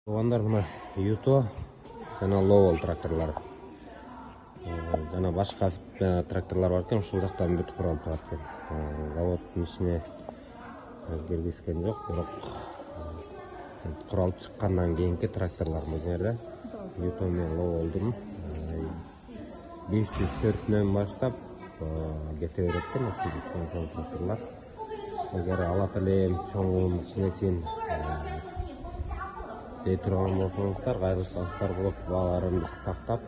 Туугандар, мына Юто жана Ловол тракторлары. Жана башка тракторлар бар экен, ушул жактан бүт курал чыгат экен. Заводдун ичине киргизген жок, бирок курал чыккандан кийинки тракторлар мына Юто менен Ловолдун 504-нөн баштап кете берет экен ушул чоң тракторлар. Эгер алат элем чоңун ичинесин дей турган болсоңуздар, кайрылсаңыздар болот. Бааларын биз тактап,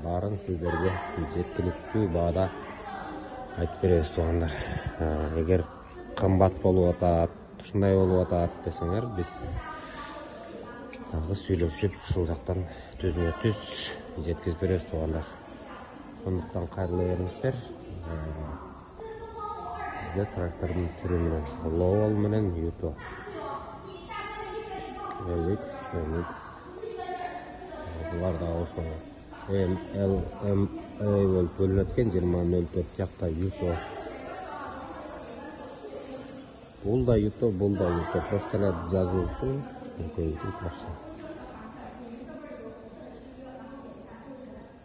баарын сиздерге жеткиликтүү баада айтып беребиз туугандар. Эгер кымбат болуп атат, ушундай болуп атат десеңер, биз дагы сүйлөшүп ушул жактан түзмө-түз жеткизип беребиз туугандар. Ошондуктан кайрыла бериңиздер. Бизде трактордун түрү менен Ловол менен Юто. LX булар да ошо LMA болуп бөлүнөт экен. 2004 жакта Юто. Бул да Юто, бул да Юто. Просто эле жазуусу экөөбүздүн башка.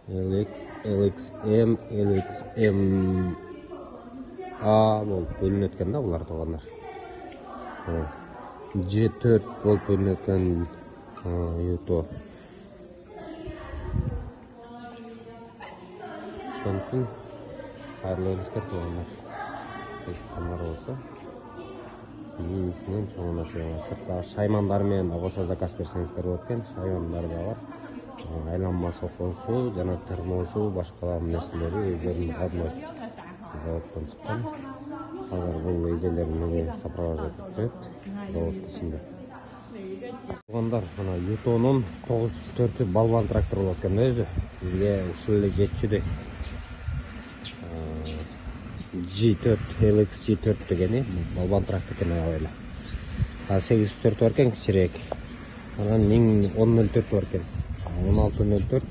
LXM, LXMA болуп бөлүнөт экен да булар туугандар. G4 болуп бөлүнөт экен Юто. Ошон үчүн кайрылып элеңиздер туугандар. Кызыккандар болсо, ийисинен чоңуна сыртта шаймандар менен да кошо заказ берсеңиздер болот экен. Шаймандар да бар. Айланма сокосу жана термосу, башка нерселери өздөрүнүн родной заводдон чыккан. Азыр бул эжелерин сопровождать этип заводдун ичинде. Туугандар, мына Ютонун 904 балбан трактор болот экен өзү. Бизге ушул эле жетчү. G4, LX G4 дегени балбан трактор экен эле. 804 бар экен кичирээк. Анан 1004 бар экен. 1604,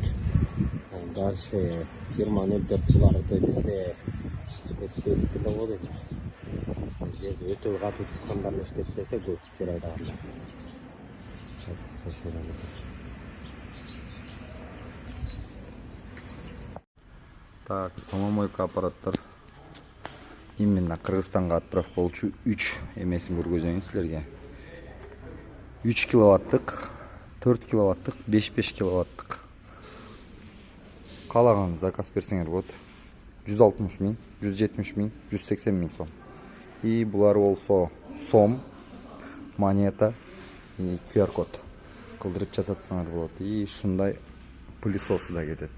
дальше 2004 буларды бизде иштетпейт эле го дейт. Жерде өтө катуу чыккандар иштетпесе көп жер айдагандар. Так, самомойка аппараттар. Именно Кыргызстанга отправ болчу 3 эмесин көргөзөйүн силерге. 3 киловаттык, 4 киловаттык, 5 киловаттык. Каалаган заказ берсеңер болот. 160 миң, 170 миң, 180 миң сом. И булар болсо сом, монета и QR код кылдырып жасатсаңар болот. И ушундай пылесосы да кетет.